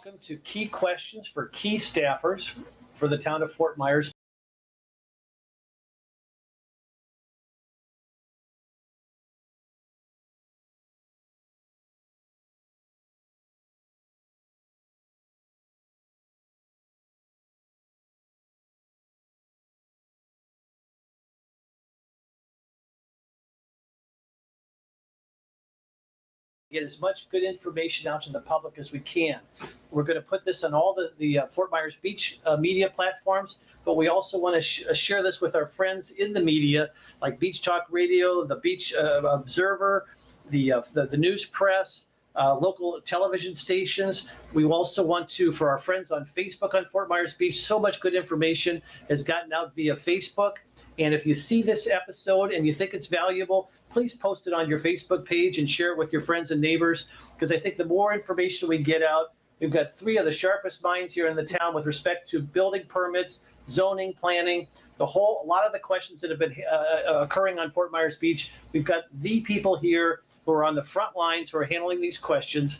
welcome to Key Questions for Key Staffers for the town of Fort Myers. Get as much good information out to the public as we can. We're going to put this on all the Fort Myers Beach media platforms, but we also want to share this with our friends in the media, like Beach Talk Radio, the Beach Observer, the news press, local television stations. We also want to, for our friends on Facebook on Fort Myers Beach, so much good information has gotten out via Facebook. And if you see this episode and you think it's valuable, please post it on your Facebook page and share it with your friends and neighbors, because I think the more information we get out, we've got three of the sharpest minds here in the town with respect to building permits, zoning, planning, a lot of the questions that have been occurring on Fort Myers Beach. We've got the people here who are on the front lines who are handling these questions.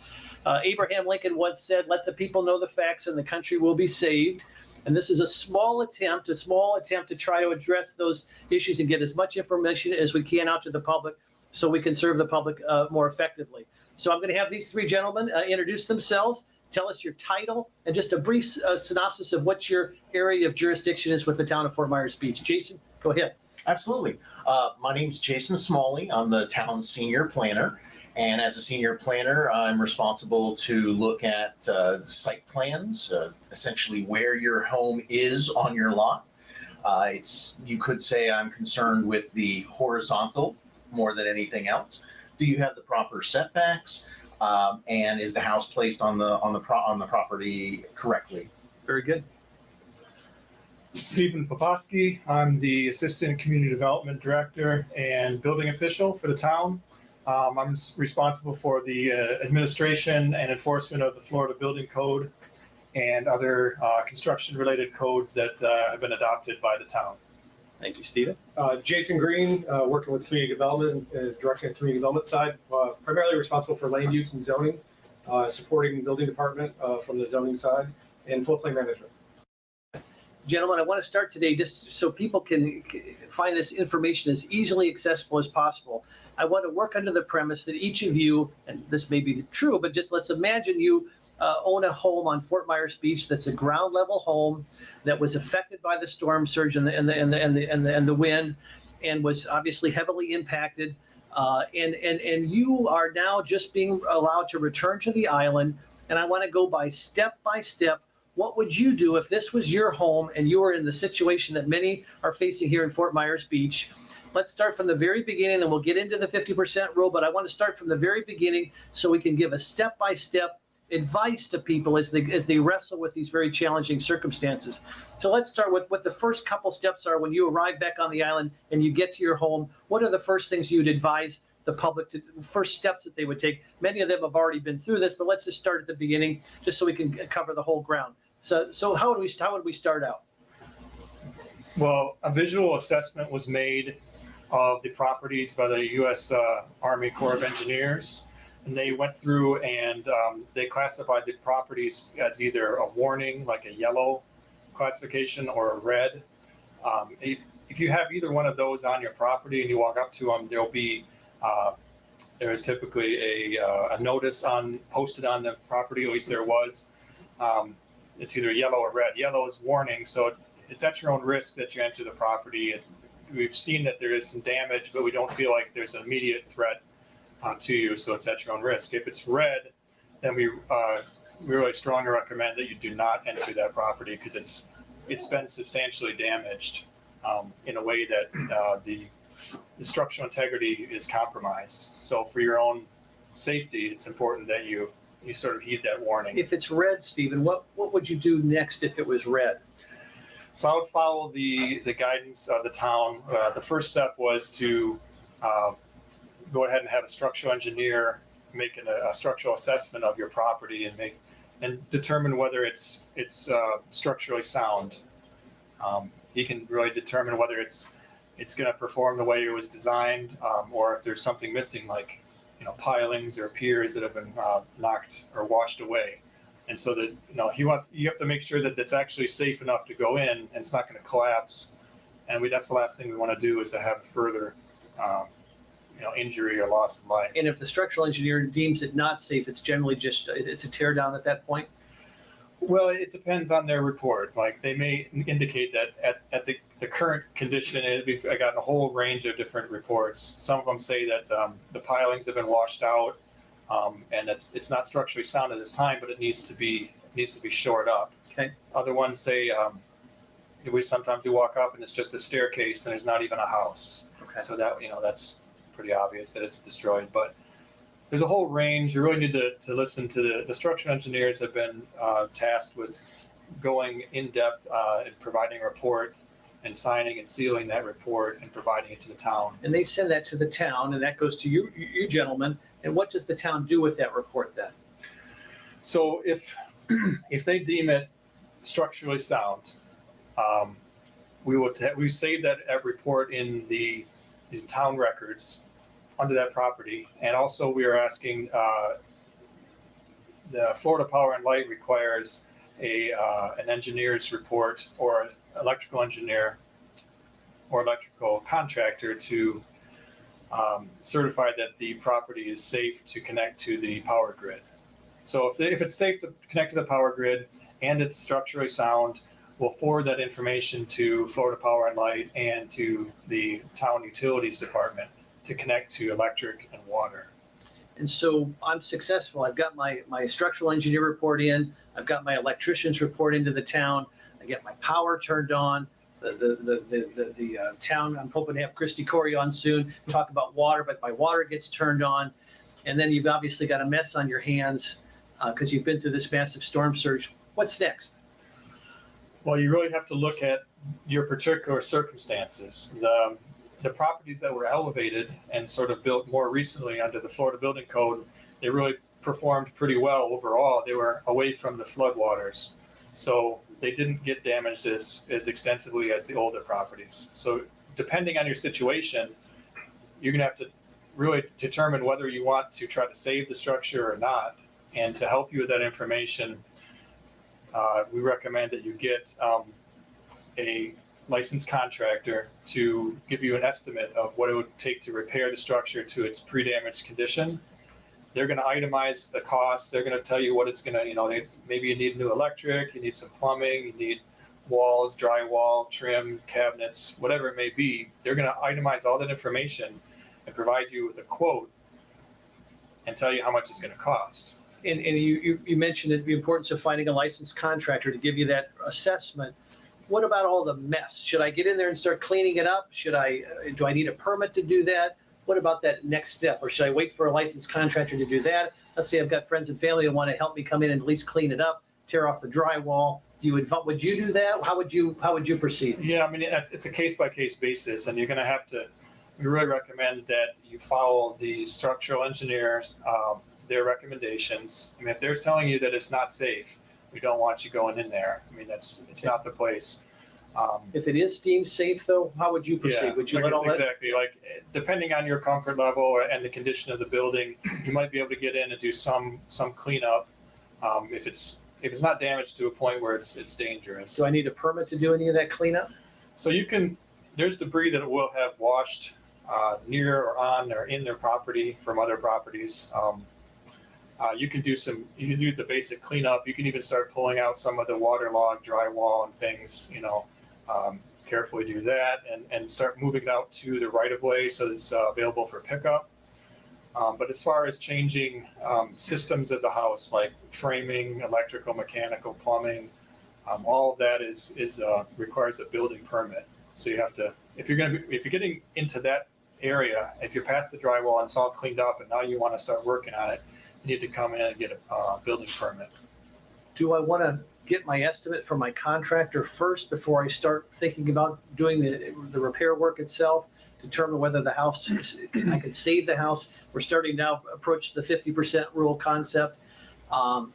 Abraham Lincoln once said, "Let the people know the facts and the country will be saved." And this is a small attempt to try to address those issues and get as much information as we can out to the public so we can serve the public more effectively. So I'm going to have these three gentlemen introduce themselves, tell us your title, and just a brief synopsis of what your area of jurisdiction is with the town of Fort Myers Beach. Jason, go ahead. Absolutely. My name's Jason Smalley. I'm the town's senior planner. And as a senior planner, I'm responsible to look at site plans, essentially where your home is on your lot. You could say I'm concerned with the horizontal more than anything else. Do you have the proper setbacks? And is the house placed on the property correctly? Very good. Stephen Poposky. I'm the Assistant Community Development Director and Building Official for the town. I'm responsible for the administration and enforcement of the Florida Building Code and other construction-related codes that have been adopted by the town. Thank you, Stephen. Jason Green, working with community development, directing the community development side, primarily responsible for land use and zoning, supporting the building department from the zoning side, and floodplain management. Gentlemen, I want to start today just so people can find this information as easily accessible as possible. I want to work under the premise that each of you, and this may be true, but just let's imagine you own a home on Fort Myers Beach that's a ground level home that was affected by the storm surge and the wind, and was obviously heavily impacted. And you are now just being allowed to return to the island. And I want to go by step. What would you do if this was your home and you were in the situation that many are facing here in Fort Myers Beach? Let's start from the very beginning, and we'll get into the 50% rule, but I want to start from the very beginning so we can give a step-by-step advice to people as they wrestle with these very challenging circumstances. So let's start with what the first couple steps are when you arrive back on the island and you get to your home. What are the first things you'd advise the public to, first steps that they would take? Many of them have already been through this, but let's just start at the beginning just so we can cover the whole ground. So how would we start out? Well, a visual assessment was made of the properties by the U.S. Army Corps of Engineers, and they went through and they classified the properties as either a warning, like a yellow classification, or a red. If you have either one of those on your property and you walk up to them, there is typically a notice posted on the property. At least there was. It's either yellow or red. Yellow is warning, so it's at your own risk that you enter the property. We've seen that there is some damage, but we don't feel like there's an immediate threat to you, so it's at your own risk. If it's red, then we really strongly recommend that you do not enter that property, because it's been substantially damaged in a way that the structural integrity is compromised. So for your own safety, it's important that you sort of heed that warning. If it's red, Stephen, what would you do next if it was red? So I would follow the guidance of the town. The first step was to go ahead and have a structural engineer make a structural assessment of your property and determine whether it's structurally sound. He can really determine whether it's going to perform the way it was designed, or if there's something missing, like pilings or piers that have been knocked or washed away. And so that, you have to make sure that it's actually safe enough to go in and it's not going to collapse. And that's the last thing we want to do, is to have further, injury or loss of life. And if the structural engineer deems it not safe, it's generally just, it's a tear down at that point? Well, it depends on their report. Like, they may indicate that at the current condition, I got a whole range of different reports. Some of them say that the pilings have been washed out, and that it's not structurally sound at this time, but it needs to be shored up. Okay. Other ones say sometimes we walk up and it's just a staircase and there's not even a house. Okay. So that that's pretty obvious that it's destroyed. But there's a whole range. You really need to listen to the structural engineers have been tasked with going in depth and providing a report and signing and sealing that report and providing it to the town. And they send that to the town, and that goes to you gentlemen. And what does the town do with that report then? So if they deem it structurally sound, we save that report in the town records under that property. And also we are asking, the Florida Power and Light requires an engineer's report, or electrical engineer or electrical contractor to certify that the property is safe to connect to the power grid. So if it's safe to connect to the power grid and it's structurally sound, we'll forward that information to Florida Power and Light and to the town utilities department to connect to electric and water. And so I'm successful. I've got my structural engineer report in. I've got my electrician's report into the town. I get my power turned on. The town, I'm hoping to have Christy Corey on soon, talk about water, but my water gets turned on. And then you've obviously got a mess on your hands because you've been through this massive storm surge. What's next? Well, you really have to look at your particular circumstances. The properties that were elevated and sort of built more recently under the Florida Building Code, they really performed pretty well overall. They were away from the floodwaters, so they didn't get damaged as extensively as the older properties. So depending on your situation, you're going to have to really determine whether you want to try to save the structure or not. And to help you with that information, we recommend that you get a licensed contractor to give you an estimate of what it would take to repair the structure to its pre-damaged condition. They're going to itemize the costs. They're going to tell you what it's going to, maybe you need new electric, you need some plumbing, you need walls, drywall, trim, cabinets, whatever it may be. They're going to itemize all that information and provide you with a quote and tell you how much it's going to cost. And you mentioned the importance of finding a licensed contractor to give you that assessment. What about all the mess? Should I get in there and start cleaning it up? Do I need a permit to do that? What about that next step? Or should I wait for a licensed contractor to do that? Let's say I've got friends and family that want to help me come in and at least clean it up, tear off the drywall. Would you do that? How would you proceed? Yeah, I mean, it's a case-by-case basis, and you're going to have to, we really recommend that you follow the structural engineers, their recommendations. I mean, if they're telling you that it's not safe, we don't want you going in there. I mean, it's not the place. If it is deemed safe, though, how would you proceed? Yeah, Would you let all that? exactly. Like, depending on your comfort level and the condition of the building, you might be able to get in and do some cleanup if it's not damaged to a point where it's dangerous. Do I need a permit to do any of that cleanup? So there's debris that will have washed near or on or in their property from other properties. You can do the basic cleanup. You can even start pulling out some of the waterlogged drywall and things, carefully do that and start moving it out to the right of way so it's available for pickup. But as far as changing systems of the house, like framing, electrical, mechanical, plumbing, all of that requires a building permit. So you have to, if you're getting into that area, if you're past the drywall and it's all cleaned up and now you want to start working on it, you need to come in and get a building permit. Do I want to get my estimate from my contractor first before I start thinking about doing the repair work itself? Determine whether the house, I could save the house. We're starting now approach the 50% rule concept. And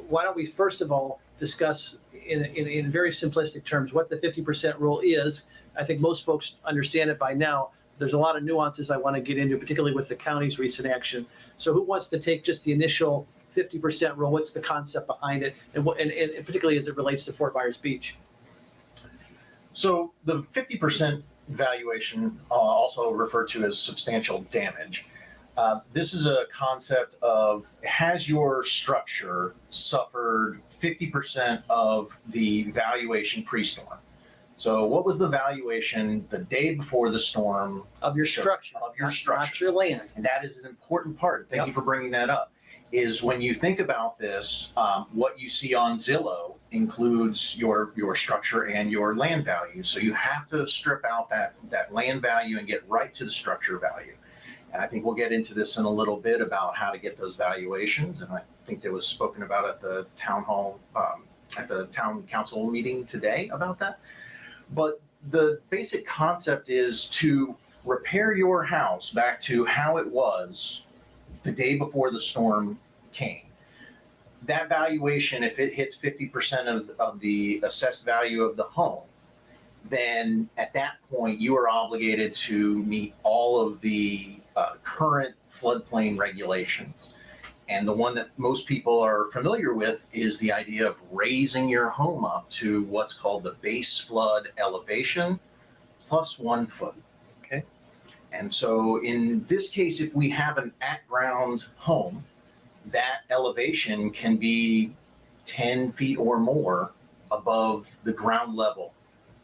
why don't we first of all discuss in very simplistic terms what the 50% rule is? I think most folks understand it by now. there's a lot of nuances I want to get into, particularly with the county's recent action. So who wants to take just the initial 50% rule? What's the concept behind it? And particularly as it relates to Fort Myers Beach? So the 50% valuation, also referred to as substantial damage, this is a concept of, has your structure suffered 50% of the valuation pre-storm? So what was the valuation the day before the storm? Of your structure. Of your Not structure. your land. And that is an important part. Thank you for bringing that up. Is when you think about this, what you see on Zillow includes your structure and your land value. So you have to strip out that land value and get right to the structure value. And I think we'll get into this in a little bit about how to get those valuations. And I think that was spoken about at the town hall, at the town council meeting today about that. But the basic concept is to repair your house back to how it was the day before the storm came. That valuation, if it hits 50% of the assessed value of the home, then at that point you are obligated to meet all of the current floodplain regulations. And the one that most people are familiar with is the idea of raising your home up to what's called the base flood elevation plus 1 foot. Okay. And so in this case, if we have an at-ground home, that elevation can be 10 feet or more above the ground level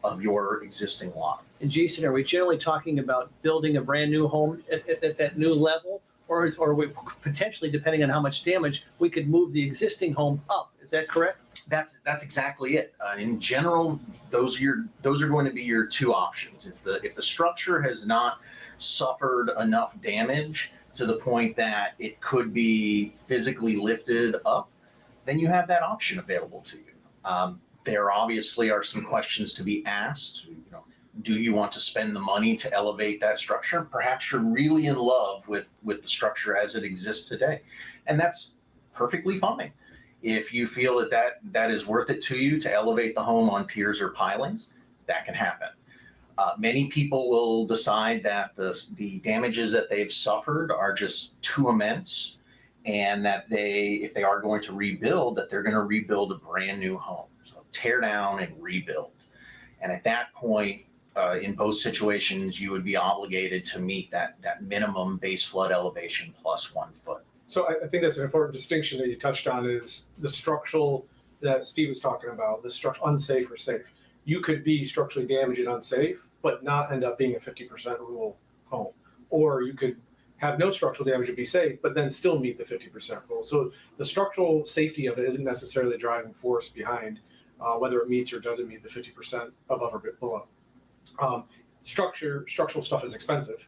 of your existing lot. And Jason, are we generally talking about building a brand new home at that new level? Or are we potentially, depending on how much damage, we could move the existing home up? Is that correct? That's exactly it. In general, those are going to be your two options. If the structure has not suffered enough damage to the point that it could be physically lifted up, then you have that option available to you. There obviously are some questions to be asked. Do you want to spend the money to elevate that structure? Perhaps you're really in love with the structure as it exists today, and that's perfectly fine. If you feel that is worth it to you to elevate the home on piers or pilings, that can happen. Many people will decide that the damages that they've suffered are just too immense, and that if they are going to rebuild, that they're going to rebuild a brand new home. So tear down and rebuild. And at that point, in both situations, you would be obligated to meet that minimum base flood elevation plus 1 foot. So I think that's an important distinction that you touched on, is the structural that Steve was talking about, the structure unsafe or safe. You could be structurally damaged and unsafe, but not end up being a 50% rule home. Or you could have no structural damage and be safe, but then still meet the 50% rule. So the structural safety of it isn't necessarily the driving force behind whether it meets or doesn't meet the 50% above or below. Structural stuff is expensive.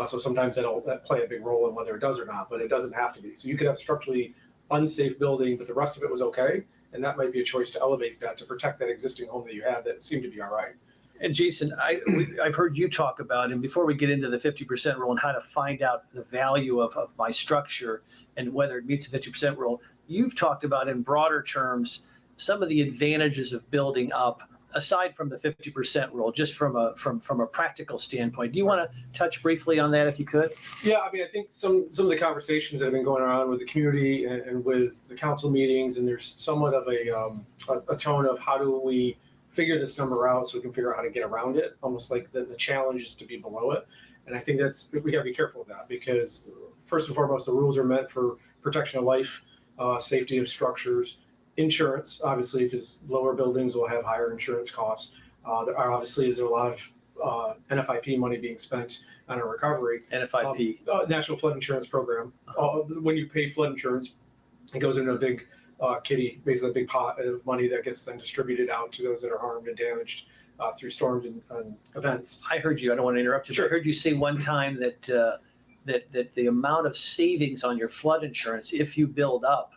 So sometimes that play a big role in whether it does or not, but it doesn't have to be. So you could have a structurally unsafe building, but the rest of it was okay. And that might be a choice to elevate that to protect that existing home that you had that seemed to be all right. And Jason, I've heard you talk about, and before we get into the 50% rule and how to find out the value of my structure and whether it meets the 50% rule, you've talked about in broader terms some of the advantages of building up, aside from the 50% rule, just from a practical standpoint. Do you want to touch briefly on that if you could? Yeah, I mean, I think some of the conversations that have been going around with the community and with the council meetings, and there's somewhat of a tone of how do we figure this number out so we can figure out how to get around it, almost like the challenge is to be below it. And I think we got to be careful of that, because first and foremost, the rules are meant for protection of life, safety of structures, insurance, obviously, because lower buildings will have higher insurance costs. There are obviously is a lot of NFIP money being spent on a recovery. NFIP. National Flood Insurance Program. When you pay flood insurance, it goes into a big kitty, basically a big pot of money that gets then distributed out to those that are harmed and damaged through storms and events. I heard you. I don't want to interrupt you. Sure. But I heard you say one time that the amount of savings on your flood insurance, if you build up,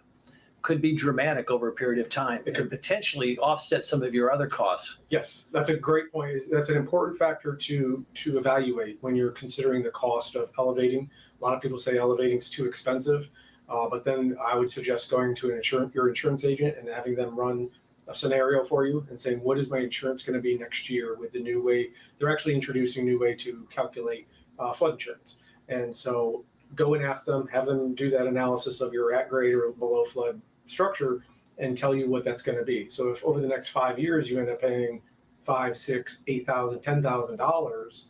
could be dramatic over a period of time. It could potentially offset some of your other costs. Yes, that's a great point. That's an important factor to evaluate when you're considering the cost of elevating. A lot of people say elevating is too expensive, but then I would suggest going to your insurance agent and having them run a scenario for you and saying, what is my insurance going to be next year with the new way? They're actually introducing a new way to calculate flood insurance. And so go and ask them, have them do that analysis of your at grade or below flood structure and tell you what that's going to be. So if over the next 5 years you end up paying $5,000, $6,000, $8,000, $10,000,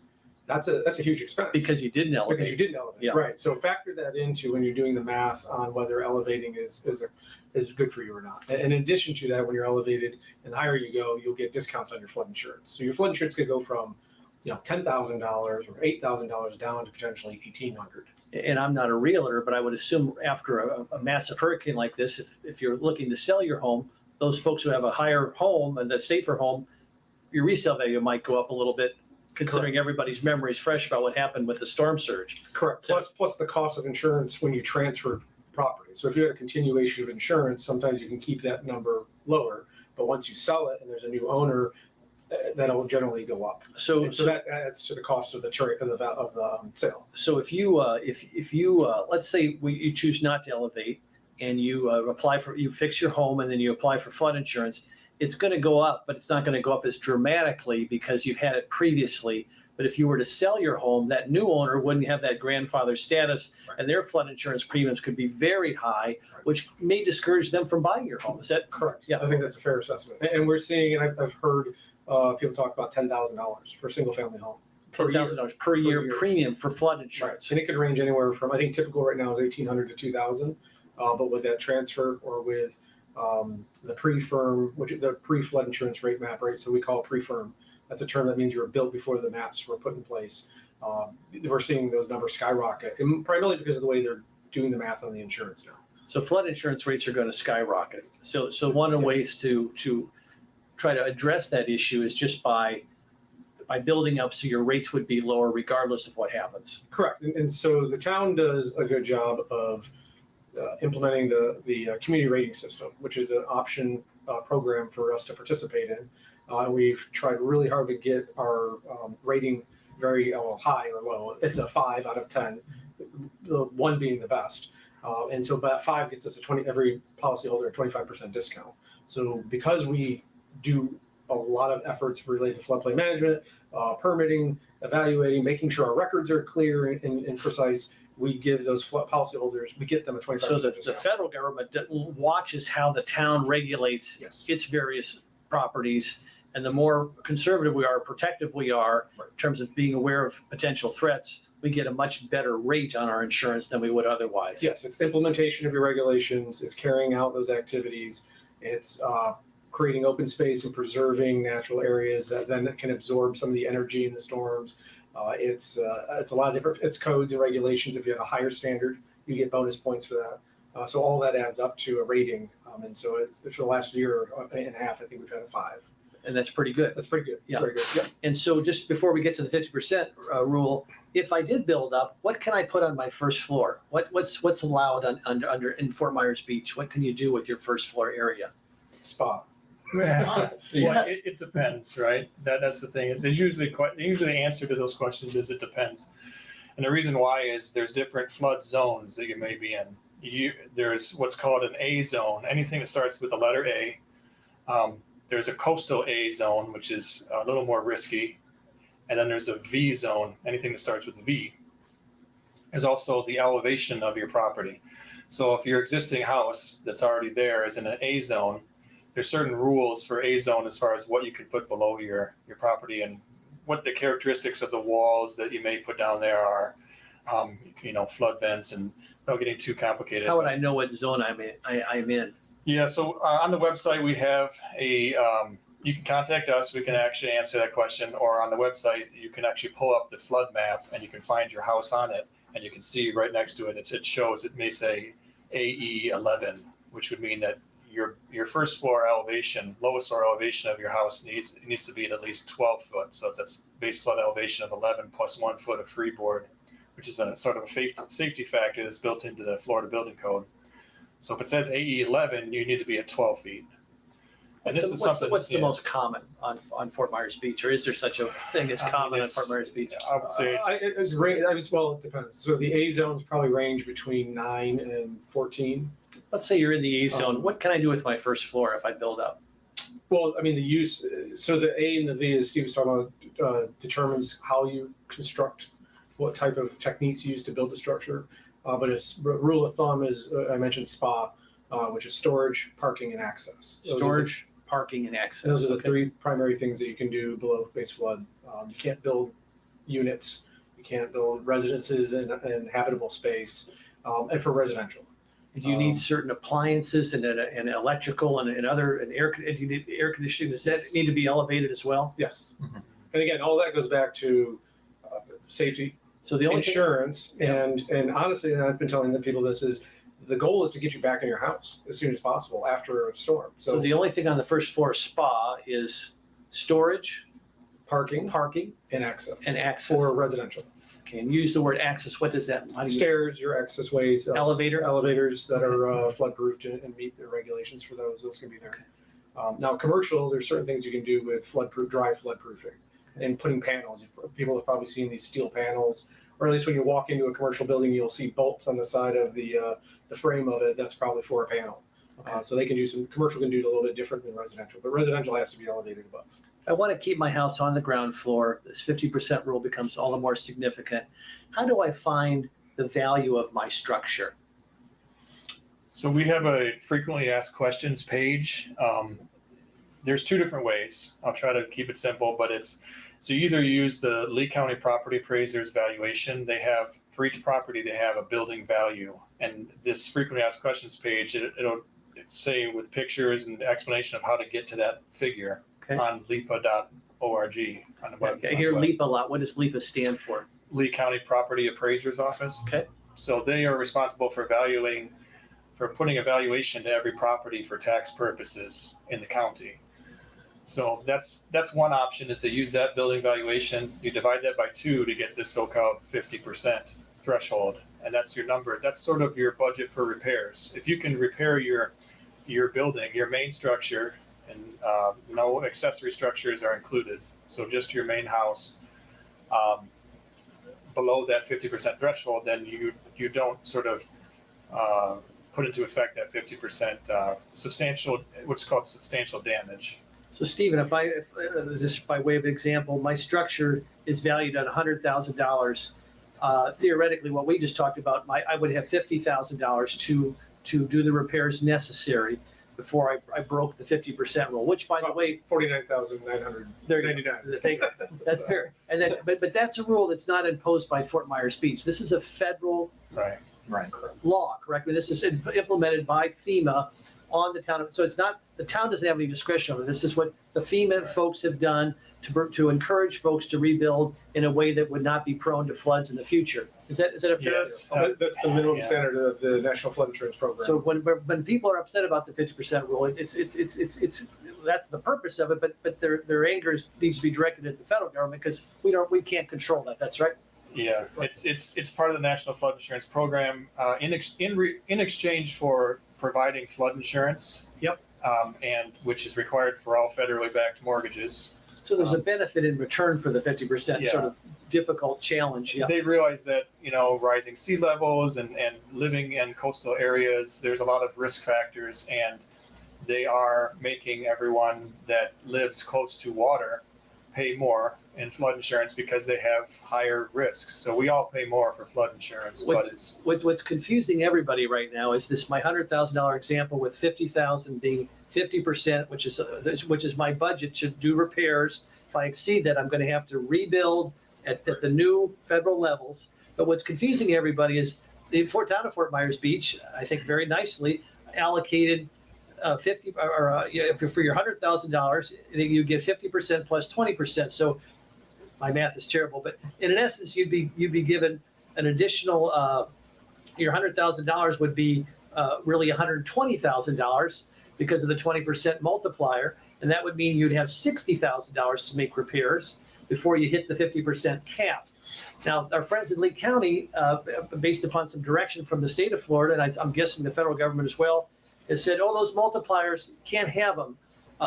that's a huge expense Because you didn't elevate. because you didn't elevate. Yeah. Right. So factor that into when you're doing the math on whether elevating is good for you or not. And in addition to that, when you're elevated and the higher you go, you'll get discounts on your flood insurance. So your flood insurance could go from $10,000 or $8,000 down to potentially $1,800. And I'm not a realtor, but I would assume after a massive hurricane like this, if you're looking to sell your home, those folks who have a higher home and a safer home, your resale value might go up a little bit, considering everybody's memory is fresh about what happened with the storm surge. Correct. Plus the cost of insurance when you transfer property. So if you had a continuation of insurance, sometimes you can keep that number lower, but once you sell it and there's a new owner, that'll generally go up. So that adds to the cost of the sale. So if you let's say you choose not to elevate and you fix your home and then you apply for flood insurance, it's going to go up, but it's not going to go up as dramatically because you've had it previously. But if you were to sell your home, that new owner wouldn't have that grandfather status, and their flood insurance premiums could be very high, which may discourage them from buying your home. Is that correct? Yeah. I think that's a fair assessment. And we're seeing, and I've heard people talk about $10,000 for a single family home. $10,000 per year premium for flood insurance? And it can range anywhere from, I think typical right now is $1,800 to $2,000, but with that transfer or with the pre-firm, which is the pre-flood insurance rate map, right? So we call it pre-firm. That's a term that means you were built before the maps were put in place. We're seeing those numbers skyrocket, and primarily because of the way they're doing the math on the insurance now. So flood insurance rates are going to skyrocket. So one of the ways to try to address that issue is just by building up so your rates would be lower regardless of what happens. Correct. And so the town does a good job of implementing the community rating system, which is an option program for us to participate in. We've tried really hard to get our rating very high or low. It's a 5 out of 10, the 1 being the best. And so that 5 gets us every policyholder a 25% discount. So because we do a lot of efforts related to floodplain management, permitting, evaluating, making sure our records are clear and precise, we give those policyholders, we get them a 25% So the discount. federal government watches how the town regulates its various properties, and the more conservative we are, protective we are in terms of being aware of potential threats, we get a much better rate on our insurance than we would otherwise. Yes, it's implementation of your regulations, it's carrying out those activities, it's creating open space and preserving natural areas that then can absorb some of the energy in the storms. It's a lot of different, it's codes and regulations. If you have a higher standard, you get bonus points for that. So all that adds up to a rating. And so for the last year and a half, I think we've had a 5. And that's pretty good. That's pretty good. Yeah. That's very good. Yep. And so just before we get to the 50% rule, if I did build up, what can I put on my first floor? What's allowed under in Fort Myers Beach? What can you do with your first floor area? Spa. Well, Yes. it depends, right? That's the thing. It's usually the answer to those questions is it depends. And the reason why is there's different flood zones that you may be in. There's what's called an A zone. Anything that starts with the letter A. There's a coastal A zone, which is a little more risky. And then there's a V zone, anything that starts with V. There's also the elevation of your property. So if your existing house that's already there is in an A zone, there's certain rules for A zone as far as what you can put below your property and what the characteristics of the walls that you may put down there are, flood vents, and without getting too complicated. How would I know what zone I'm in? Yeah, so on the website we have you can contact us. We can actually answer that question, or on the website you can actually pull up the flood map and you can find your house on it, and you can see right next to it. It shows, it may say AE 11, which would mean that your first floor elevation, lowest floor elevation of your house needs to be at least 12 foot. So that's base flood elevation of 11 plus 1 foot of freeboard, which is a sort of a safety factor that's built into the Florida Building Code. So if it says AE 11, you need to be at 12 feet. And this is something. What's the most common on Fort Myers Beach, or is there such a thing as common on Fort Myers Beach? I would say it's well, it depends. So the A zones probably range between 9 and 14. Let's say you're in the A zone. What can I do with my first floor if I build up? Well, I mean, the use, so the A and the V, as Steve was talking about, determines how you construct what type of techniques used to build the structure. But its rule of thumb is, I mentioned SPA, which is storage, parking, and access. Storage, parking, and access. Those are the Okay. three primary things that you can do below base flood. You can't build units, you can't build residences in habitable space, and for residential. Do you need certain appliances and electrical and other, and air, do you need air conditioning? Does that need to be elevated as well? Yes. Mhm. And again, all that goes back to safety, So the only thing, insurance, Yeah. and honestly, and I've been telling the people this is, the goal is to get you back in your house as soon as possible after a storm. so the only thing on the first floor spa is storage, Parking parking, and access. and access. For residential. Okay, and use the word access. What does that? How do you? Stairs, your access ways. Elevators that are flood proofed and meet the regulations for those. Those can be there. Now, commercial, there's certain things you can do with dry flood proofing and putting panels. People have probably seen these steel panels, or at least when you walk into a commercial building, you'll see bolts on the side of the frame of it. That's probably for a panel. So they can do commercial can do it a little bit different than residential, but residential has to be elevated above. If I want to keep my house on the ground floor, this 50% rule becomes all the more significant. How do I find the value of my structure? So we have a frequently asked questions page. There's two different ways. I'll try to keep it simple, but so you either use the Lee County Property Appraiser's valuation. They have, for each property, they have a building value. And this frequently asked questions page, it'll say with pictures and explanation of how to get to that figure Okay. on lipa.org on the web. I hear LEPA a lot. What does LEPA stand for? Lee County Property Appraiser's Office. Okay. So they are responsible for putting a valuation to every property for tax purposes in the county. So that's one option, is to use that building valuation. You divide that by 2 to get this so-called 50% threshold, and that's your number. That's sort of your budget for repairs. If you can repair your building, your main structure, and no accessory structures are included, so just your main house, below that 50% threshold, then you don't sort of put into effect that 50% substantial, what's called substantial damage. So Stephen, if just by way of example, my structure is valued at $100,000. Theoretically, what we just talked about, I would have $50,000 to do the repairs necessary before I broke the 50% rule, which, by the way, 49,999. That's fair. And then, but that's a rule that's not imposed by Fort Myers Beach. This is a federal Right. law, correct? This is implemented by FEMA on the town. So it's not, the town doesn't have any discretion over it. This is what the FEMA folks have done to encourage folks to rebuild in a way that would not be prone to floods in the future. Is that a fair? Yes. That's the minimum Yeah. standard of the National Flood Insurance Program. So when people are upset about the 50% rule, it's that's the purpose of it, but their anger needs to be directed at the federal government, because we can't control that. That's right. Yeah, it's part of the National Flood Insurance Program in exchange for providing flood insurance. Yep. And which is required for all federally backed mortgages. So there's a benefit in return for the 50% Yeah. sort of difficult challenge. Yeah. They realize that, rising sea levels and living in coastal areas, there's a lot of risk factors, and they are making everyone that lives close to water pay more in flood insurance because they have higher risks. So we all pay more for flood insurance, but it's What's confusing everybody right now is this: my $100,000 example with 50,000 being 50%, which is my budget to do repairs. If I exceed that, I'm going to have to rebuild at the new federal levels. But what's confusing everybody is the town of Fort Myers Beach, I think very nicely allocated 50 for your $100,000, you get 50% plus 20%. So my math is terrible, but in essence, you'd be given an additional. Your $100,000 would be really $120,000 because of the 20% multiplier, and that would mean you'd have $60,000 to make repairs before you hit the 50% cap. Now, our friends in Lee County, based upon some direction from the state of Florida, and I'm guessing the federal government as well, has said, oh, those multipliers, can't have them.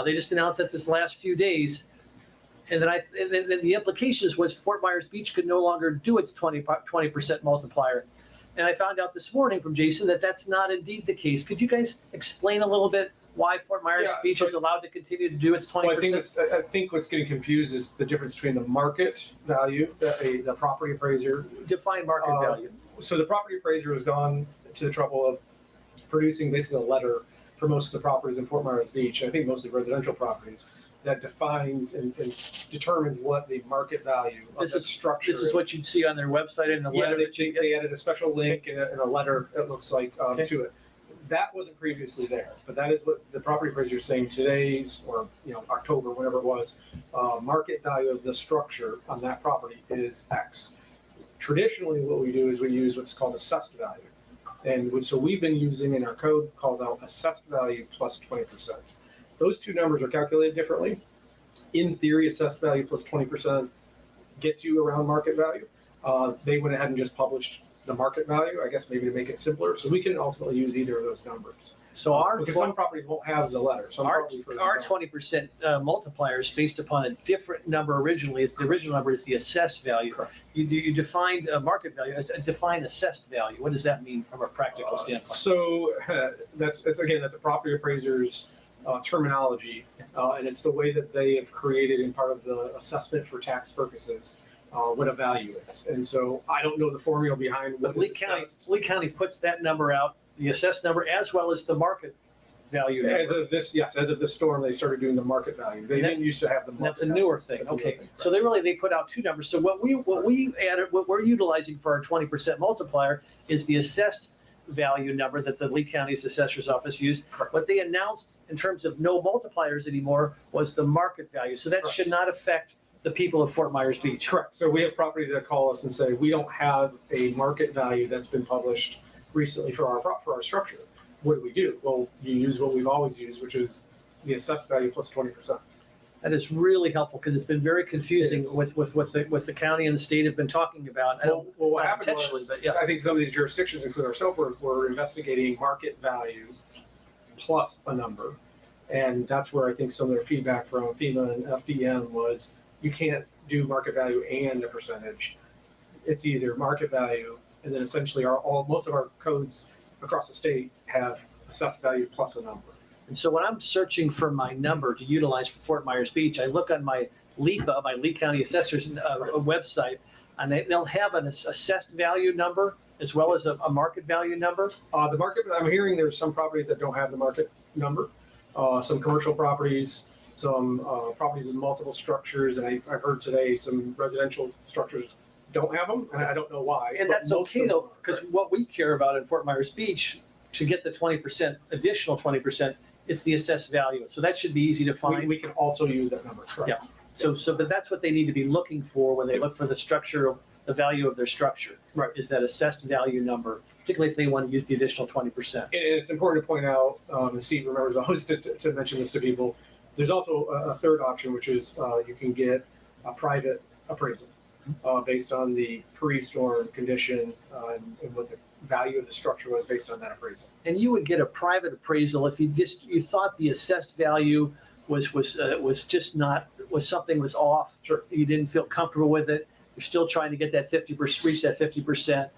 They just announced that this last few days. And then the implications was Fort Myers Beach could no longer do its 20% multiplier. And I found out this morning from Jason that that's not indeed the case. Could you guys explain a little bit why Fort Myers Yeah, Beach so- is allowed to continue to do its 20%? Well, I think what's getting confused is the difference between the market value that the property appraiser. Define market value. So the property appraiser has gone to the trouble of producing basically a letter for most of the properties in Fort Myers Beach, I think mostly residential properties, that defines and determines what the market value of This the is- structure This is what you'd see on their website in the Yeah, letter that you get. they added a special link and a letter, it looks like, Okay. to it. That wasn't previously there, but that is what the property appraiser is saying today's, or, October, whenever it was, market value of the structure on that property is X. Traditionally, what we do is we use what's called assessed value. And so we've been using, in our code, calls out assessed value plus 20%. Those two numbers are calculated differently. In theory, assessed value plus 20% gets you around market value. They went ahead and just published the market value, I guess maybe to make it simpler. So we can ultimately use either of those numbers. So our Because some properties won't have the letter. Some properties our don't. 20% multiplier is based upon a different number originally. The original number is the assessed value. Correct. You defined market value, define assessed value. What does that mean from a practical standpoint? So that's a property appraiser's terminology, and it's the way that they have created in part of the assessment for tax purposes what a value is. And so I don't know the formula behind what But is assessed. Lee County puts that number out, the assessed number, as well as the market value number. As of this storm, they started doing the market value. They didn't used to have the market. That's a value. newer thing. That's a newer Okay. thing, So they put out two numbers. So what we added, what we're utilizing for our 20% multiplier is the assessed value number that the Lee County's assessor's office used. Correct. What they announced in terms of no multipliers anymore was the market value. So that Correct. should not affect the people of Fort Myers Beach. Correct. So we have properties that call us and say, we don't have a market value that's been published recently for our structure. What do? Well, you use what we've always used, which is the assessed value plus 20%. That is really helpful because it's been very confusing It is. with the county and the state have been talking about. I don't, Well, what not happened intentionally, was, but yeah. I think some of these jurisdictions, including ourselves, were investigating market value plus a number. And that's where I think some of their feedback from FEMA and FDM was, you can't do market value and a percentage. It's either market value, and then essentially most of our codes across the state have assessed value plus a number. And so when I'm searching for my number to utilize for Fort Myers Beach, I look on my LEPA, my Lee County Assessor's website, and they'll have an assessed value number as well as a market value number. The market, I'm hearing there's some properties that don't have the market number, some commercial properties, some properties with multiple structures, and I've heard today some residential structures don't have them, and I don't know why. And but that's most okay of them though, are. because what we care about in Fort Myers Beach, to get the 20%, additional 20%, it's the assessed value. So that should be easy to find. We can also use that number, correct? Yeah. But that's what they need to be looking for when they look for the structure of the value of their structure. Right. Is that assessed value number, particularly if they want to use the additional 20%. And it's important to point out, and Steve remembers always to mention this to people, there's also a third option, which is you can get a private appraisal based on the pre-storm condition and what the value of the structure was based on that appraisal. And you would get a private appraisal if you thought the assessed value was just not, something was off. Sure. You didn't feel comfortable with it. You're still trying to get that 50%, reach that 50%.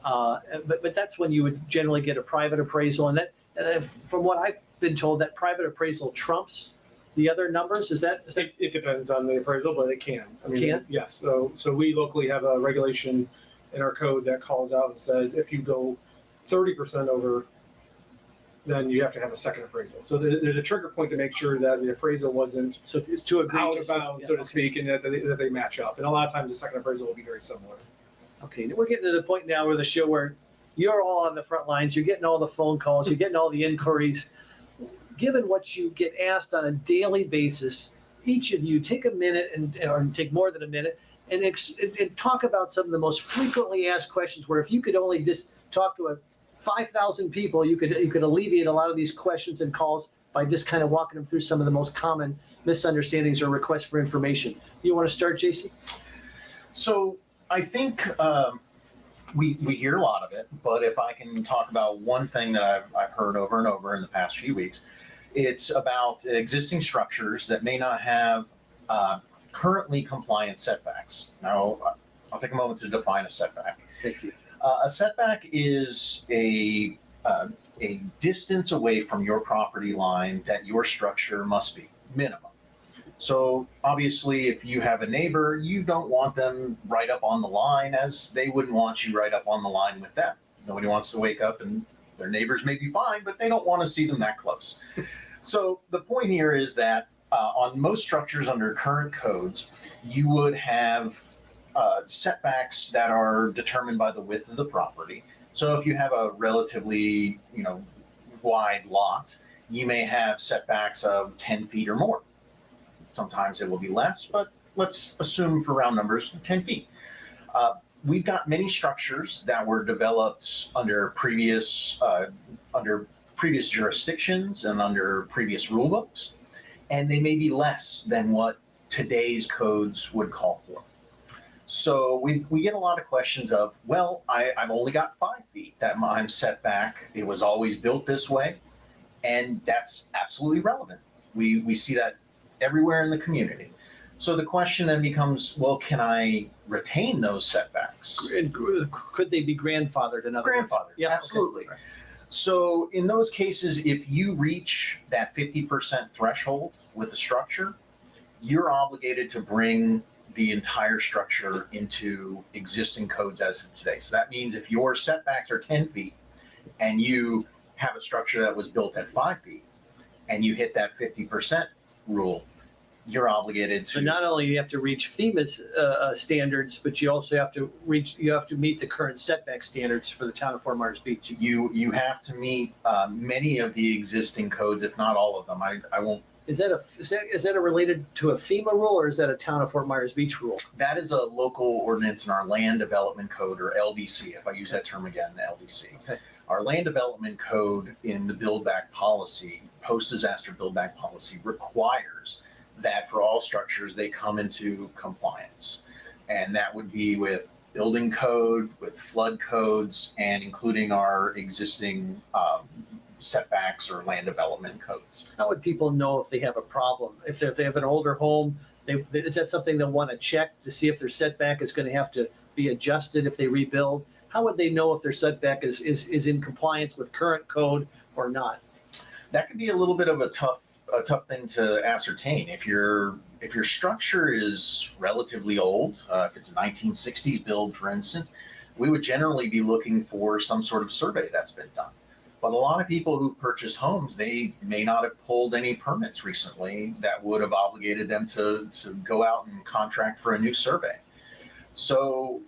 But that's when you would generally get a private appraisal. And from what I've been told, that private appraisal trumps the other numbers. Is that It depends on the appraisal, but it can. Can? Yes. So we locally have a regulation in our code that calls out and says if you go 30% over, then you have to have a second appraisal. So there's a trigger point to make sure that the appraisal wasn't so? If it's too egregious, out of bounds, so to speak, and that they match up. And a lot of times the second appraisal will be very similar. Okay, we're getting to the point now where the show where you're all on the front lines. You're getting all the phone calls. You're getting all the inquiries. Given what you get asked on a daily basis, each of you take a minute or take more than a minute and talk about some of the most frequently asked questions. Where if you could only just talk to 5,000 people, you could alleviate a lot of these questions and calls by just kind of walking them through some of the most common misunderstandings or requests for information. You want to start, JC? So I think we hear a lot of it, but if I can talk about one thing that I've heard over and over in the past few weeks, it's about existing structures that may not have currently compliant setbacks. Now, I'll take a moment to define a setback. Thank you. A setback is a a distance away from your property line that your structure must be, minimum. So obviously, if you have a neighbor, you don't want them right up on the line, as they wouldn't want you right up on the line with them. Nobody wants to wake up and their neighbors may be fine, but they don't want to see them that close. So the point here is that on most structures under current codes, you would have setbacks that are determined by the width of the property. So if you have a relatively, wide lot, you may have setbacks of 10 feet or more. Sometimes it will be less, but let's assume for round numbers, 10 feet. We've got many structures that were developed under previous jurisdictions and under previous rule books, and they may be less than what today's codes would call for. So we get a lot of questions of, well, I've only got 5 feet that I'm set back. It was always built this way, and that's absolutely relevant. We see that everywhere in the community. So the question then becomes, well, can I retain those setbacks? And could they be grandfathered in other words? Grandfathered, Yeah, absolutely. okay. Right. So in those cases, if you reach that 50% threshold with the structure, you're obligated to bring the entire structure into existing codes as of today. So that means if your setbacks are 10 feet and you have a structure that was built at 5 feet and you hit that 50% rule, you're obligated to. So not only do you have to reach FEMA's standards, but you also have to meet the current setback standards for the town of Fort Myers Beach. You have to meet many of the existing codes, if not all of them. I won't. Is that a related to a FEMA rule, or is that a town of Fort Myers Beach rule? That is a local ordinance in our land development code, or LDC, if I use that term again, LDC. Okay. Our land development code in the build back policy, post-disaster build back policy, requires that for all structures, they come into compliance. And that would be with building code, with flood codes, and including our existing setbacks or land development codes. How would people know if they have a problem? If they have an older home, is that something they'll want to check to see if their setback is going to have to be adjusted if they rebuild? How would they know if their setback is in compliance with current code or not? That could be a little bit of a tough thing to ascertain. If your structure is relatively old, if it's a 1960s build, for instance, we would generally be looking for some sort of survey that's been done. But a lot of people who purchase homes, they may not have pulled any permits recently that would have obligated them to go out and contract for a new survey. So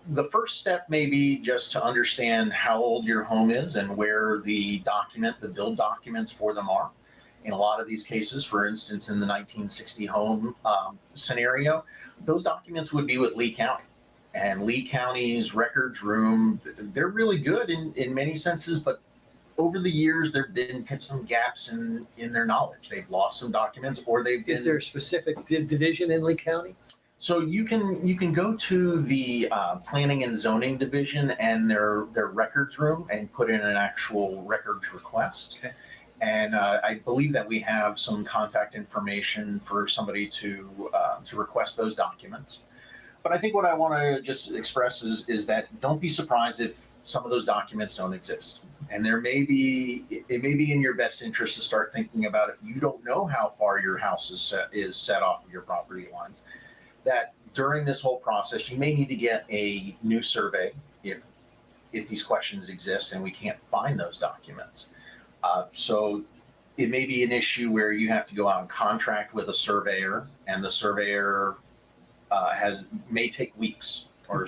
the first step may be just to understand how old your home is and where the build documents for them are. In a lot of these cases, for instance, in the 1960 home scenario, those documents would be with Lee County. And Lee County's records room, they're really good in many senses, but over the years, there have been some gaps in their knowledge. They've lost some documents, or they've been. Is there a specific division in Lee County? So you can go to the planning and zoning division and their records room and put in an actual records request. Okay. And I believe that we have some contact information for somebody to request those documents. But I think what I want to just express is that don't be surprised if some of those documents don't exist. And it may be in your best interest to start thinking about, if you don't know how far your house is set off of your property lines, that during this whole process, you may need to get a new survey if these questions exist and we can't find those documents. So it may be an issue where you have to go out and contract with a surveyor, and the surveyor may take weeks or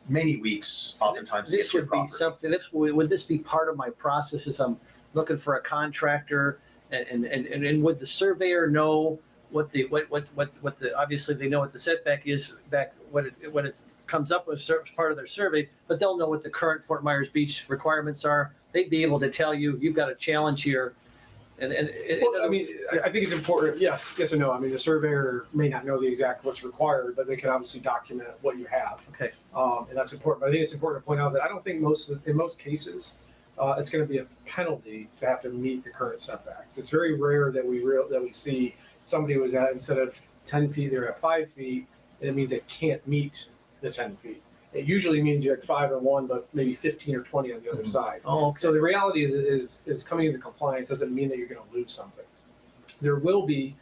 many weeks, oftentimes. This would be something. Would this be part of my process as I'm looking for a contractor, and would the surveyor know what the obviously they know what the setback is back when it comes up with part of their survey, but they'll know what the current Fort Myers Beach requirements are. They'd be able to tell you you've got a challenge here. Well, I mean, I think it's important. Yes and no. I mean, the surveyor may not know the exact what's required, but they can obviously document what you have. Okay. And that's important. But I think it's important to point out that I don't think in most cases, it's going to be a penalty to have to meet the current setbacks. It's very rare that we see somebody was at, instead of 10 feet, they're at 5 feet, and it means they can't meet the 10 feet. It usually means you had 5 on one, but maybe 15 or 20 on the other side. Oh, okay. So the reality is coming into compliance doesn't mean that you're going to lose something. There will be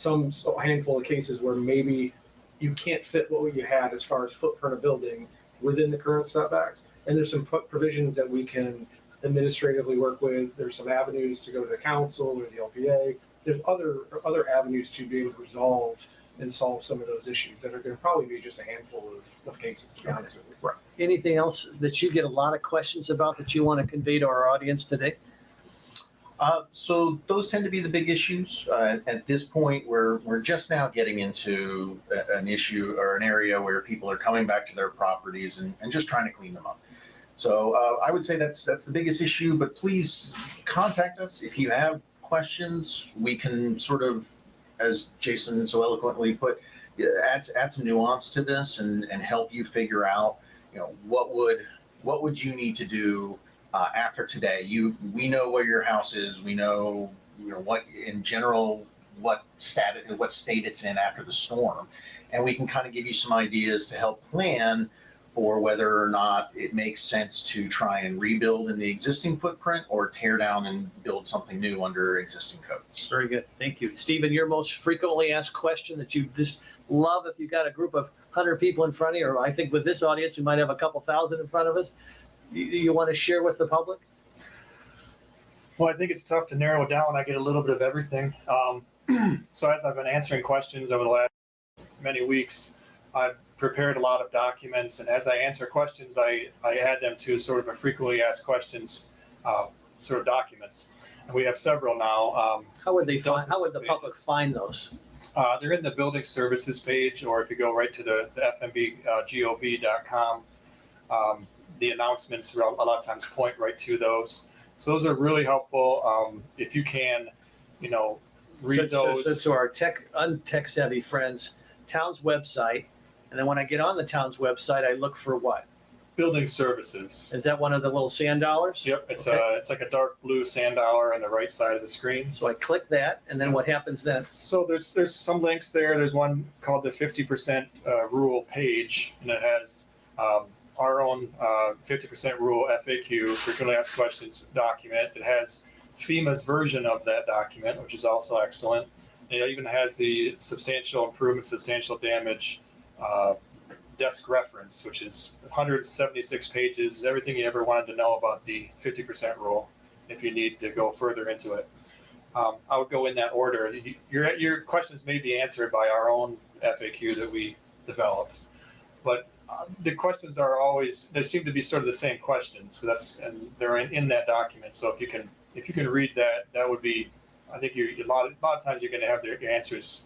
a handful of cases where maybe you can't fit what you had as far as footprint of building within the current setbacks. And there's some provisions that we can administratively work with. There's some avenues to go to the council or the LPA. There's other avenues to be able to resolve and solve some of those issues that are going to probably be just a handful of cases, to be honest with you. Right. Anything else that you get a lot of questions about that you want to convey to our audience today? So those tend to be the big issues. At this point, we're just now getting into an issue or an area where people are coming back to their properties and just trying to clean them up. So I would say that's the biggest issue, but please contact us if you have questions. We can sort of, as Jason so eloquently put, add some nuance to this and help you figure out, what would you need to do after today. We know where your house is. We know, what in general, what state it's in after the storm, and we can kind of give you some ideas to help plan for whether or not it makes sense to try and rebuild in the existing footprint or tear down and build something new under existing codes. Very good. Thank you. Stephen, your most frequently asked question that you just love if you got a group of 100 people in front of you, or I think with this audience, we might have a couple thousand in front of us. You want to share with the public? Well, I think it's tough to narrow it down. I get a little bit of everything. So as I've been answering questions over the last many weeks, I've prepared a lot of documents, and as I answer questions, I add them to sort of a frequently asked questions sort of documents. And we have several now. How would the public find those? They're in the building services page, or if you go right to the fmbgov.com, the announcements a lot of times point right to those. So those are really helpful. If you can, read those. So our untech savvy friends, town's website, and then when I get on the town's website, I look for what? Building services. Is that one of the little sand dollars? Yep, it's Okay. it's like a dark blue sand dollar on the right side of the screen. So I click that, and then what happens then? So there's some links there. There's one called the 50% rural page, and it has our own 50% rural FAQ, frequently asked questions document. It has FEMA's version of that document, which is also excellent. It even has the substantial improvement, substantial damage desk reference, which is 176 pages, everything you ever wanted to know about the 50% rule if you need to go further into it. I would go in that order. Your questions may be answered by our own FAQ that we developed, but the questions are always, they seem to be sort of the same questions. So and they're in that document. So if you can read that, that would be, I think a lot of times you're going to have your answers,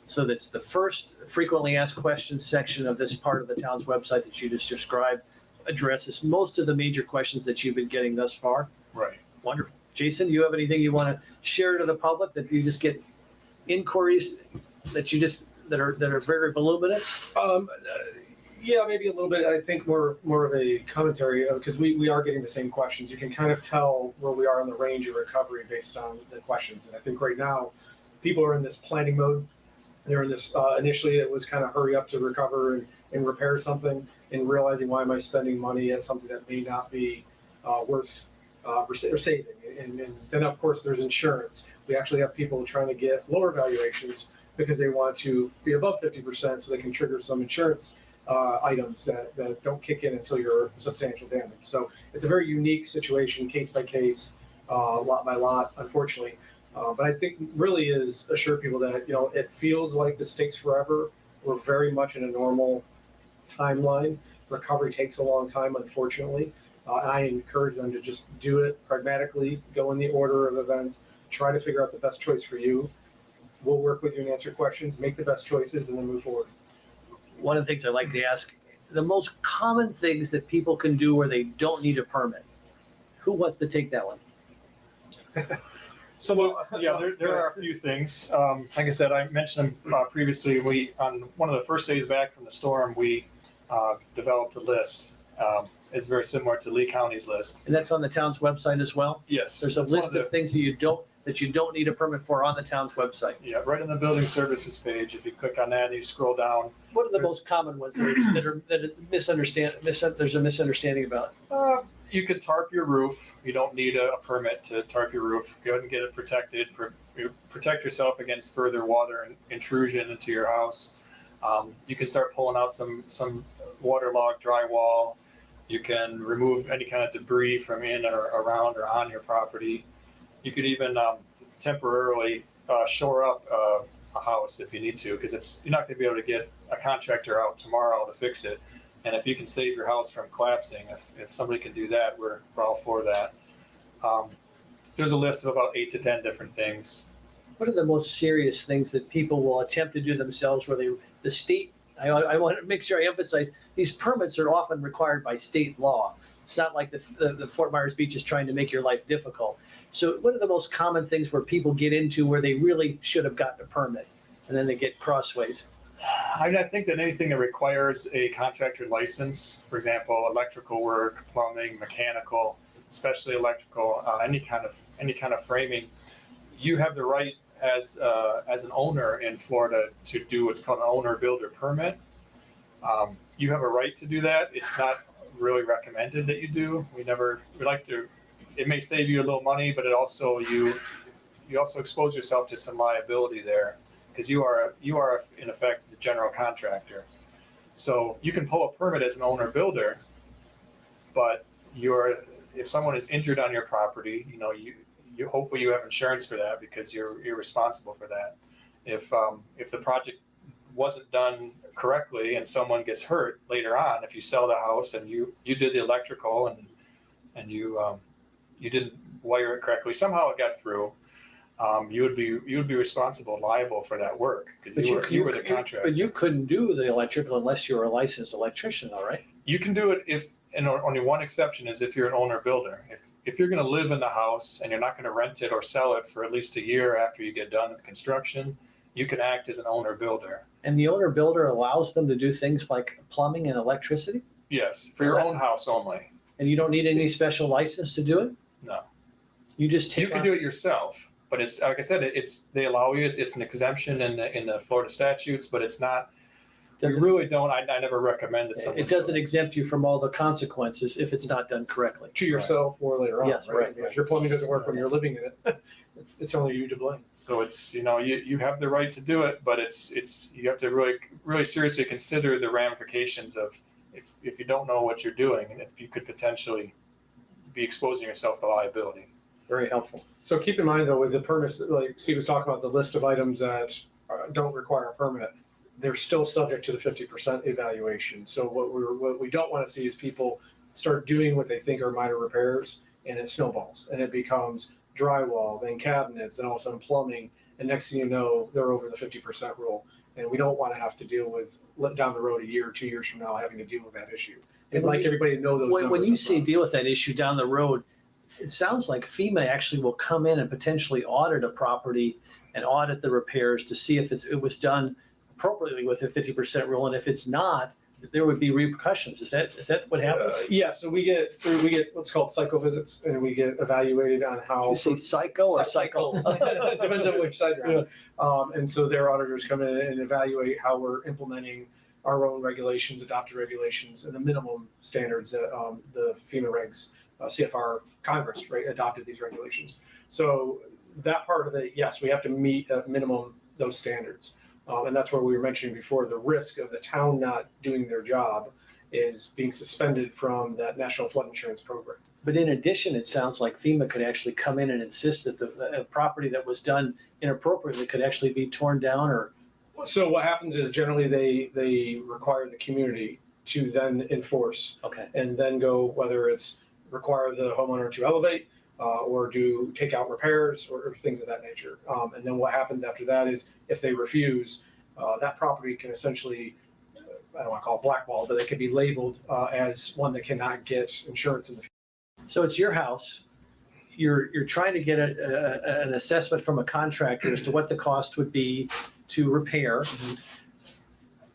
So that's the first frequently asked questions section of this part of the town's website that you just described addresses most of the major questions that you've been getting thus far. Right. Wonderful. Jason, you have anything you want to share to the public that you just get inquiries that are very voluminous? Yeah, maybe a little bit. I think more of a commentary because we are getting the same questions. You can kind of tell where we are in the range of recovery based on the questions. And I think right now people are in this planning mode. They're in this, initially it was kind of hurry up to recover and repair something, and realizing why am I spending money at something that may not be worth saving. And then of course there's insurance. We actually have people trying to get lower valuations because they want to be above 50% so they can trigger some insurance items that don't kick in until you're substantial damage. So it's a very unique situation, case by case, lot by lot, unfortunately. But I think really is assure people that, it feels like this takes forever. We're very much in a normal timeline. Recovery takes a long time, unfortunately. I encourage them to just do it pragmatically, go in the order of events, try to figure out the best choice for you. We'll work with you and answer questions, make the best choices, and then move forward. One of the things I like to ask, the most common things that people can do where they don't need a permit. Who wants to take that one? So there are a few things. Like I said, I mentioned them previously. On one of the first days back from the storm, we developed a list. It's very similar to Lee County's list. And that's on the town's website as well? Yes. There's a list of things that you don't, that you don't need a permit for on the town's website. Yeah, right on the building services page, if you click on that and you scroll down, What are the There's- most common ones that it's there's a misunderstanding about? you could tarp your roof. You don't need a permit to tarp your roof. Go ahead and get it protected. Protect yourself against further water intrusion into your house. You can start pulling out some waterlogged drywall. You can remove any kind of debris from in or around or on your property. You could even temporarily shore up a house if you need to, because you're not going to be able to get a contractor out tomorrow to fix it. And if you can save your house from collapsing, if somebody can do that, we're all for that. There's a list of about 8 to 10 different things. What are the most serious things that people will attempt to do themselves where the state, I want to make sure I emphasize, these permits are often required by state law. It's not like the Fort Myers Beach is trying to make your life difficult. So what are the most common things where people get into where they really should have gotten a permit and then they get crossways? I think that anything that requires a contractor license, for example, electrical work, plumbing, mechanical, especially electrical, any kind of framing, you have the right as an owner in Florida to do what's called an owner builder permit. You have a right to do that. It's not really recommended that you do. We like to. It may save you a little money, but it also you also expose yourself to some liability there, because you are in effect the general contractor. So you can pull a permit as an owner builder, but if someone is injured on your property, you hopefully you have insurance for that, because you're responsible for that. If the project wasn't done correctly and someone gets hurt later on, if you sell the house and you did the electrical and you didn't wire it correctly, somehow it got through, you would be responsible, liable for that work, because you were the contractor. But you couldn't do the electrical unless you were a licensed electrician, all right? You can do it and only one exception is if you're an owner builder. If you're going to live in the house and you're not going to rent it or sell it for at least a year after you get done with construction, you can act as an owner builder. And the owner builder allows them to do things like plumbing and electricity? Yes, for your own house only. And you don't need any special license to do it? No. You just You can do it yourself, but it's like I said, they allow you. It's an exemption in the Florida statutes, but it's not. We really don't. I never recommend it. It doesn't exempt you from all the consequences if it's not done correctly. To yourself or later on. Yes, right. If your plumbing doesn't work when you're living in it, it's only you to blame. So it's you have the right to do it, but it's you have to really seriously consider the ramifications of if you don't know what you're doing, and if you could potentially be exposing yourself to liability. Very helpful. So keep in mind though, with the permits, like Steve was talking about, the list of items that don't require a permit, they're still subject to the 50% evaluation. So what we don't want to see is people start doing what they think are minor repairs, and it snowballs and it becomes drywall, then cabinets, and all of a sudden plumbing, and next thing you know, they're over the 50% rule. And we don't want to have to deal with down the road a year or 2 years from now having to deal with that issue. And like everybody to know those numbers. When you up say front. deal with that issue down the road, it sounds like FEMA actually will come in and potentially audit a property and audit the repairs to see if it was done appropriately with a 50% rule. And if it's not, there would be repercussions. Is that what happens? Yeah, so we get what's called psycho visits, and we get evaluated on how. You say psycho or cycle? Depends on which side you're on. And so their auditors come in and evaluate how we're implementing our own regulations, adopted regulations, and the minimum standards that the FEMA regs, CFR Congress, right, adopted these regulations. So that part of it, yes, we have to meet at minimum those standards. And that's where we were mentioning before, the risk of the town not doing their job is being suspended from that National Flood Insurance Program. But in addition, it sounds like FEMA could actually come in and insist that the property that was done inappropriately could actually be torn down or. So what happens is generally they require the community to then enforce. Okay. And then go, whether it's require the homeowner to elevate or do take out repairs or things of that nature. And then what happens after that is if they refuse, that property can essentially, I don't want to call it blackballed, but it can be labeled as one that cannot get insurance in the future. So it's your house. You're trying to get an assessment from a contractor as to what the cost would be to repair. Mm-hmm.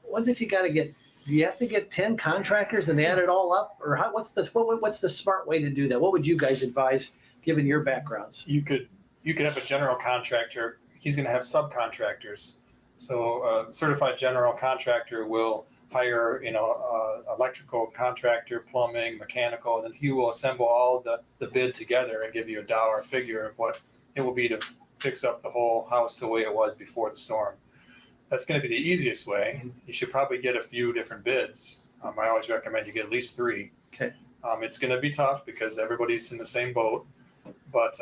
What if you got to get? Do you have to get 10 contractors and add it all up, or what's the smart way to do that? What would you guys advise, given your backgrounds? You could you can have a general contractor, he's going to have subcontractors. So a certified general contractor will hire, electrical contractor, plumbing, mechanical, and then he will assemble all the bid together and give you a dollar figure of what it will be to fix up the whole house to the way it was before the storm. That's going to be the easiest way. You should probably get a few different bids. I always recommend you get at least 3. Okay. It's going to be tough because everybody's in the same boat, but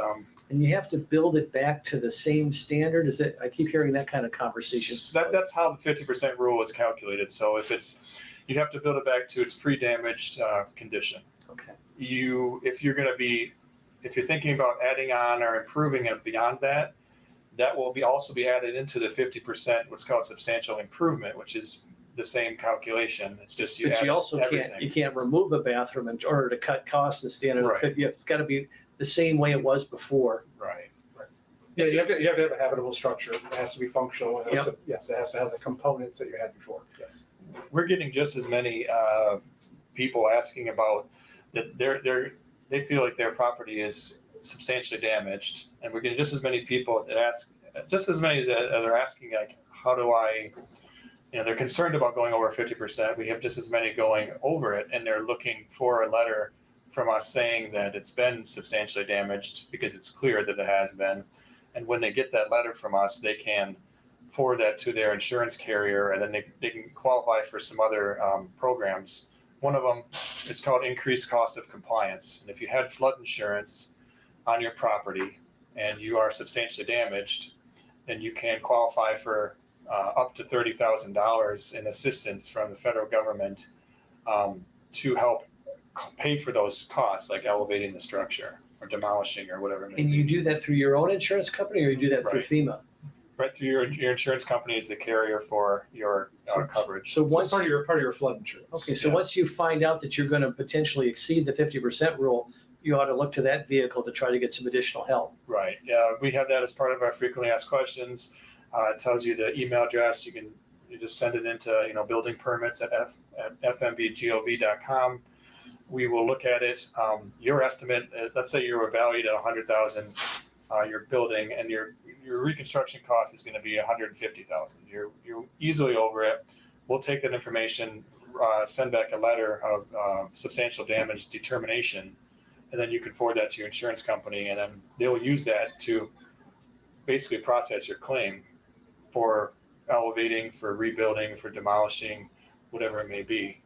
And you have to build it back to the same standard. Is it? I keep hearing that kind of conversation. that's how the 50% rule is calculated. So you have to build it back to its pre-damaged condition. Okay. If you're thinking about adding on or improving it beyond that, that will also be added into the 50%, what's called substantial improvement, which is the same calculation. It's just But you also everything. can't remove a bathroom in order to cut costs and standard. Right. It's got to be the same way it was before. Right. Yeah, you have to have a habitable structure. It has to be functional. It has to have the components that you had before. Yes. We're getting just as many people asking about that. They feel like their property is substantially damaged, and we're getting just as many people that ask, just as many that are asking, like, how do I? They're concerned about going over 50%. We have just as many going over it, and they're looking for a letter from us saying that it's been substantially damaged because it's clear that it has been. And when they get that letter from us, they can forward that to their insurance carrier, and then they can qualify for some other programs. One of them is called increased cost of compliance. And if you had flood insurance on your property and you are substantially damaged, then you can qualify for up to $30,000 in assistance from the federal government to help pay for those costs, like elevating the structure or demolishing or whatever it may And be. you do that through your own insurance company, or you do that through Right. FEMA? Right through your insurance company is the carrier for your coverage. So So once it's part of your flood insurance. Okay, so Yeah. once you find out that you're going to potentially exceed the 50% rule, you ought to look to that vehicle to try to get some additional help. Right. Yeah, we have that as part of our frequently asked questions. It tells you the email address. You just send it into building permits at fmbgov.com. We will look at it. Your estimate. Let's say you were valued at $100,000. Your building and your reconstruction cost is going to be $150,000. You're easily over it. We'll take that information, send back a letter of substantial damage determination, and then you can forward that to your insurance company, and then they'll use that to basically process your claim for elevating, for rebuilding, for demolishing, whatever it may be.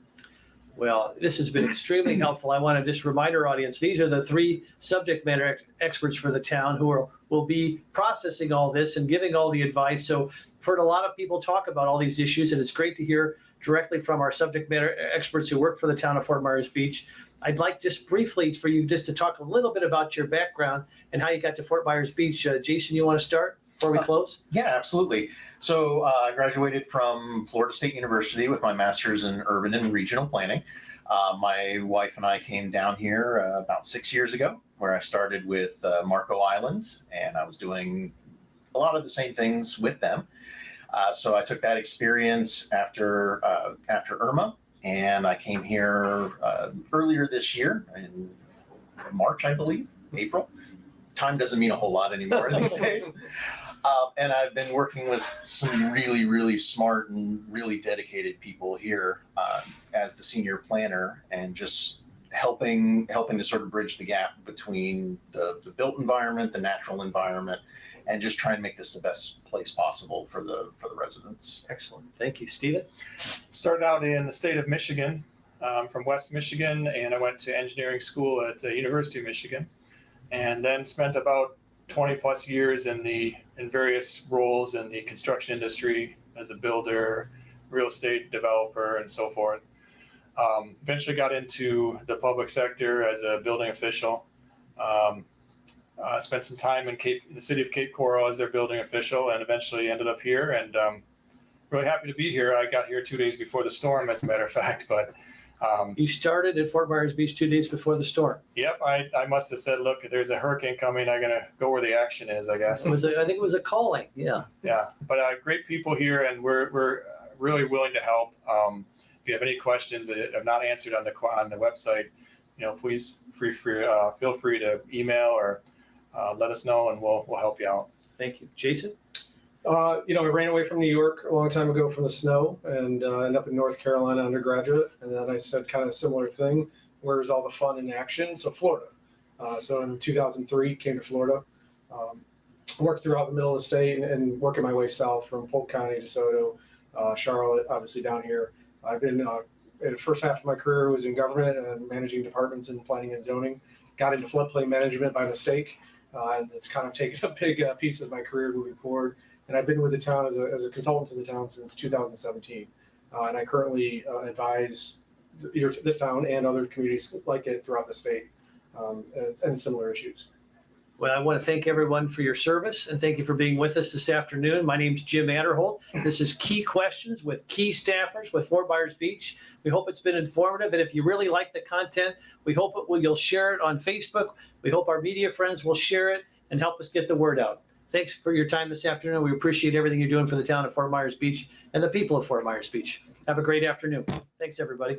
Well, this has been extremely helpful. I want to just remind our audience, these are the 3 subject matter experts for the town who will be processing all this and giving all the advice. So I've heard a lot of people talk about all these issues, and it's great to hear directly from our subject matter experts who work for the town of Fort Myers Beach. I'd like just briefly for you just to talk a little bit about your background and how you got to Fort Myers Beach. Jason, you want to start before we close? Yeah, absolutely. So I graduated from Florida State University with my master's in urban and regional planning. My wife and I came down here about 6 years ago, where I started with Marco Island, and I was doing a lot of the same things with them. So I took that experience after Irma, and I came here earlier this year in March, I believe, April. Time doesn't mean a whole lot anymore these days. And I've been working with some really, really smart and really dedicated people here as the senior planner, and just helping to sort of bridge the gap between the built environment, the natural environment, and just try and make this the best place possible for the residents. Excellent. Thank you. Steven? Started out in the state of Michigan, from West Michigan, and I went to engineering school at the University of Michigan, and then spent about 20 plus years in various roles in the construction industry as a builder, real estate developer, and so forth. Eventually got into the public sector as a building official. Spent some time in the city of Cape Coral as their building official, and eventually ended up here, and really happy to be here. I got here 2 days before the storm, as a matter of fact, but You started at Fort Myers Beach 2 days before the storm. yep, I must have said, look, there's a hurricane coming. I'm going to go where the action is, I guess. I think it was a calling. Yeah. Yeah, but great people here, and we're really willing to help. If you have any questions that have not answered on the website, please feel free to email or let us know and we'll help you out. Thank you. Jason? I ran away from New York a long time ago from the snow and ended up in North Carolina undergraduate. And then I said kind of a similar thing. Where's all the fun and action? So Florida. So in 2003, came to Florida, worked throughout the middle of the state and working my way south from Polk County, DeSoto, Charlotte, obviously down here. I've been, in the first half of my career was in government and managing departments in planning and zoning. Got into floodplain management by mistake. And it's kind of taken a big piece of my career moving forward. And I've been with the town as a consultant to the town since 2017. And I currently advise this town and other communities like it throughout the state and similar issues. Well, I want to thank everyone for your service and thank you for being with us this afternoon. My name's Jim Atterholt. This is Key Questions with key staffers with Fort Myers Beach. We hope it's been informative. And if you really like the content, we hope you'll share it on Facebook. We hope our media friends will share it and help us get the word out. Thanks for your time this afternoon. We appreciate everything you're doing for the town of Fort Myers Beach and the people of Fort Myers Beach. Have a great afternoon. Thanks, everybody.